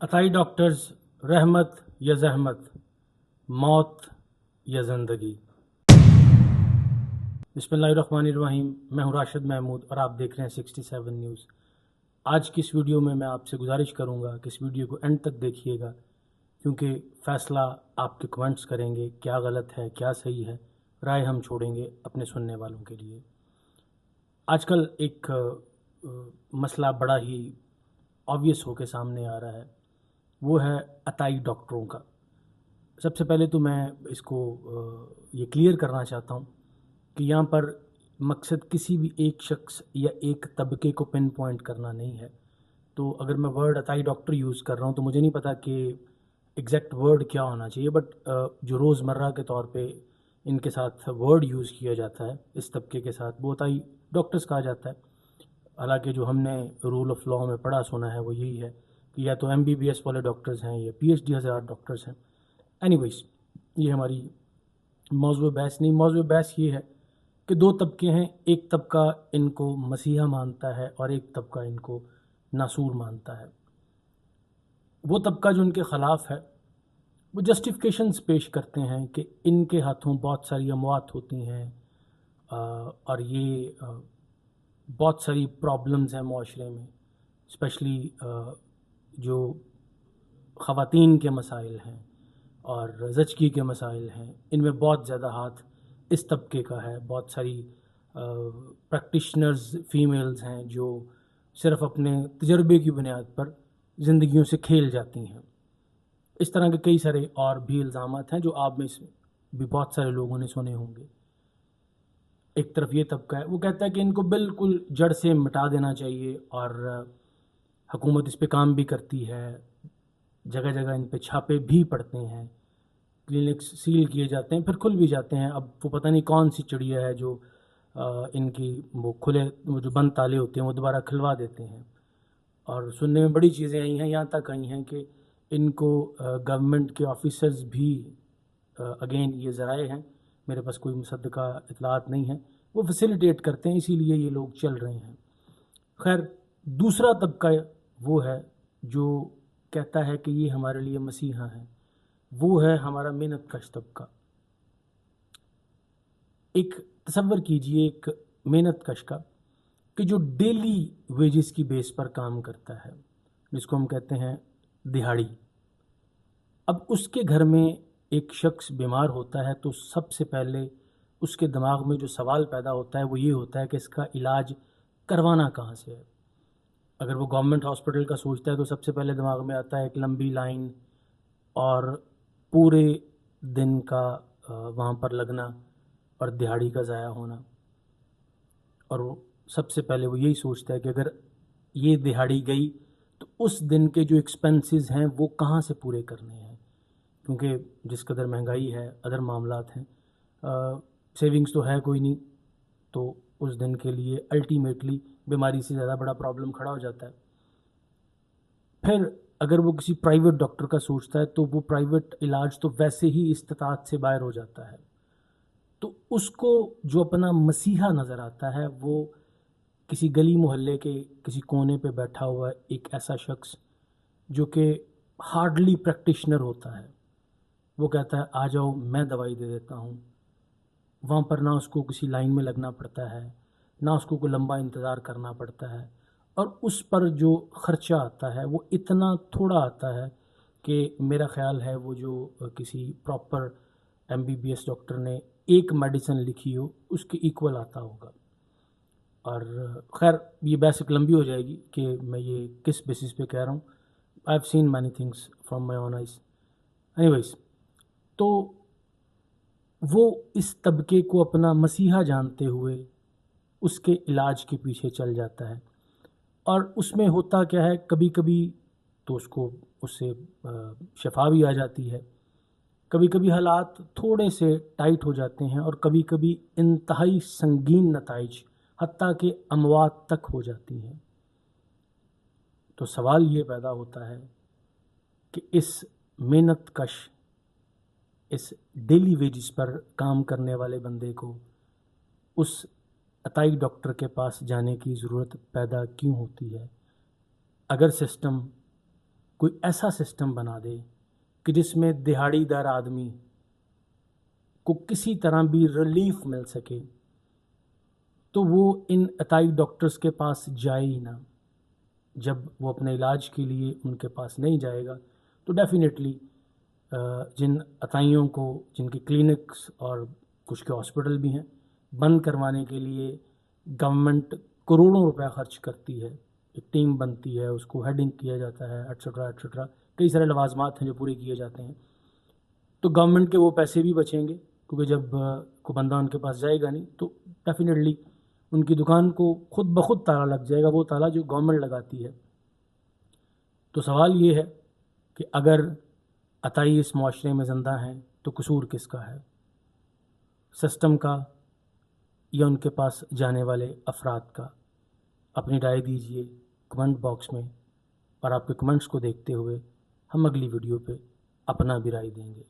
अताई doctors, रहमत या जहमत, मौत या ज़िंदगी। बिस्मिल्लाहिर्रहमानिर्रहीम। मैं हूं राशिद महमूद और आप देख रहे हैं 67 न्यूज़। आज की इस वीडियो में मैं आपसे गुजारिश करूंगा कि इस वीडियो को एंड तक देखिएगा, क्योंकि फ़ैसला आपके कमेंट्स करेंगे क्या गलत है क्या सही है। राय हम छोड़ेंगे अपने सुनने वालों के लिए। आजकल एक मसला बड़ा ही ऑब्वियस होकर सामने आ रहा है, वो है अताई डॉक्टरों का। सबसे पहले तो मैं इसको ये क्लियर करना चाहता हूँ कि यहाँ पर मकसद किसी भी एक शख्स या एक तबके को पिन पॉइंट करना नहीं है। तो अगर मैं वर्ड अताई डॉक्टर यूज़ कर रहा हूँ तो मुझे नहीं पता कि एग्जैक्ट वर्ड क्या होना चाहिए, बट जो रोज़मर्रा के तौर पे इनके साथ वर्ड यूज़ किया जाता है इस तबके के साथ, वो अताई डॉक्टर्स कहा जाता है। हालांकि जो हमने रूल ऑफ लॉ में पढ़ा सुना है वो यही है कि या तो MBBS वाले डॉक्टर्स हैं या PhD हज़ार डॉक्टर्स हैं। एनीवेज, ये हमारी मौज़ूअ बहस नहीं। मौज़ूअ बहस ये है कि दो तबके हैं, एक तबका इनको मसीहा मानता है और एक तबका इनको नासूर मानता है। वो तबका जो इनके ख़िलाफ़ है वो जस्टिफिकेशंस पेश करते हैं कि इनके हाथों बहुत सारी अमवात होती हैं और ये बहुत सारी प्रॉब्लम्स हैं माशरे में, स्पेशली जो ख़वातीन के मसाइल हैं और ज़चगी के मसाइल हैं, इनमें बहुत ज़्यादा हाथ इस तबके का है। बहुत सारी प्रैक्टिशनर्स फीमेल्स हैं जो सिर्फ़ अपने तजर्बे की बुनियाद पर ज़िंदगियों से खेल जाती हैं। इस तरह के कई सारे और भी इल्ज़ामात हैं जो आप में से भी बहुत सारे लोगों ने सुने होंगे। एक तरफ ये तबका है, वो कहता है कि इनको बिल्कुल जड़ से मिटा देना चाहिए और हुकूमत इस पे काम भी करती है, जगह जगह इन पे छापे भी पड़ते हैं, क्लिनिक्स सील किए जाते हैं, फिर खुल भी जाते हैं। अब वो पता नहीं कौन सी चिड़िया है जो इनकी वो जो बंद ताले होते हैं वो दोबारा खुलवा देते हैं। और सुनने में बड़ी चीज़ें आई हैं, यहाँ तक आई हैं कि इनको गवर्नमेंट के ऑफिसर्स भी, अगेन ये ज़राए हैं, मेरे पास कोई मुसद्दका इतलात नहीं है, वो फैसिलिटेट करते हैं, इसीलिए ये लोग चल रहे हैं। खैर, दूसरा तबका वो है जो कहता है कि ये हमारे लिए मसीहा हैं, वो है हमारा मेहनत कश तबका। एक तसव्वुर कीजिए एक मेहनत कश का कि जो डेली वेजेस की बेस पर काम करता है, जिसको हम कहते हैं दिहाड़ी। अब उसके घर में एक शख्स बीमार होता है तो सबसे पहले उसके दिमाग में जो सवाल पैदा होता है वो ये होता है कि इसका इलाज करवाना कहाँ से है। अगर वो गवर्नमेंट हॉस्पिटल का सोचता है तो सबसे पहले दिमाग में आता है एक लंबी लाइन और पूरे दिन का वहाँ पर लगना और दिहाड़ी का ज़ाया होना। और वो सबसे पहले वो यही सोचता है कि अगर ये दिहाड़ी गई तो उस दिन के जो एक्सपेंसेस हैं वो कहाँ से पूरे करने हैं, क्योंकि जिस कदर महंगाई है, अदर मामलात हैं, सेविंग्स तो है कोई नहीं, तो उस दिन के लिए अल्टीमेटली बीमारी से ज़्यादा बड़ा प्रॉब्लम खड़ा हो जाता है। फिर अगर वो किसी प्राइवेट डॉक्टर का सोचता है तो वो प्राइवेट इलाज तो वैसे ही इस्तात से बाहर हो जाता है। तो उसको जो अपना मसीहा नज़र आता है वो किसी गली मोहल्ले के किसी कोने पे बैठा हुआ एक ऐसा शख्स जो कि हार्डली प्रैक्टिशनर होता है। वो कहता है आ जाओ मैं दवाई दे देता हूँ। वहाँ पर ना उसको किसी लाइन में लगना पड़ता है, ना उसको कोई लंबा इंतज़ार करना पड़ता है, और उस पर जो ख़र्चा आता है वो इतना थोड़ा आता है कि मेरा ख़्याल है वो जो किसी प्रॉपर MBBS डॉक्टर ने एक मेडिसिन लिखी हो उसके इक्वल आता होगा। और खैर ये बहस एक लंबी हो जाएगी कि मैं ये किस बेसिस पे कह रहा हूँ। I have seen many things from my own eyes. Anyways, तो वो इस तबके को अपना मसीहा जानते हुए उसके इलाज के पीछे चल जाता है। और उसमें होता क्या है, कभी कभी तो उससे शफा भी आ जाती है, कभी कभी हालात थोड़े से टाइट हो जाते हैं और कभी कभी इंतहाई संगीन नताइज हत्ता कि अमवात तक हो जाती हैं। तो सवाल ये पैदा होता है कि इस मेहनत कश, इस डेली वेजिस पर काम करने वाले बंदे को उस अताई डॉक्टर के पास जाने की ज़रूरत पैदा क्यों होती है, अगर सिस्टम کوئی ایسا سسٹم بنا دے کہ جس میں دہاڑی دار آدمی کو کسی طرح بھی ریلیف مل سکے، تو وہ ان عطائی ڈاکٹرز کے پاس جائے ہی نہ۔ جب وہ اپنے علاج کے لیے ان کے پاس نہیں جائے گا تو ڈیفینیٹلی جن عطائیوں کو، جن کی کلینکس اور کچھ کے ہاسپٹل بھی ہیں، بند کروانے کے لیے گورنمنٹ کروڑوں روپے خرچ کرتی ہے، ایک ٹیم بنتی ہے، اس کو ہیڈنگ کیا جاتا ہے، ایٹسٹرا ایٹسٹرا، کئی سارے لوازمات ہیں جو پورے کیے جاتے ہیں۔ تو گورنمنٹ کے وہ پیسے بھی بچیں گے، کیونکہ جب کوئی بندہ ان کے پاس جائے گا نہیں تو ڈیفینیٹلی ان کی دکان کو خود بخود تالا لگ جائے گا، وہ تالا جو گورنمنٹ لگاتی ہے۔ تو سوال یہ ہے کہ اگر عطائی اس معاشرے میں زندہ ہیں تو قصور کس کا ہے؟ سسٹم کا یا ان کے پاس جانے والے افراد کا؟ اپنی رائے دیجئے کمنٹ باکس میں، اور آپ کے کمنٹس کو دیکھتے ہوئے ہم اگلی ویڈیو پہ اپنا بھی رائے دیں گے۔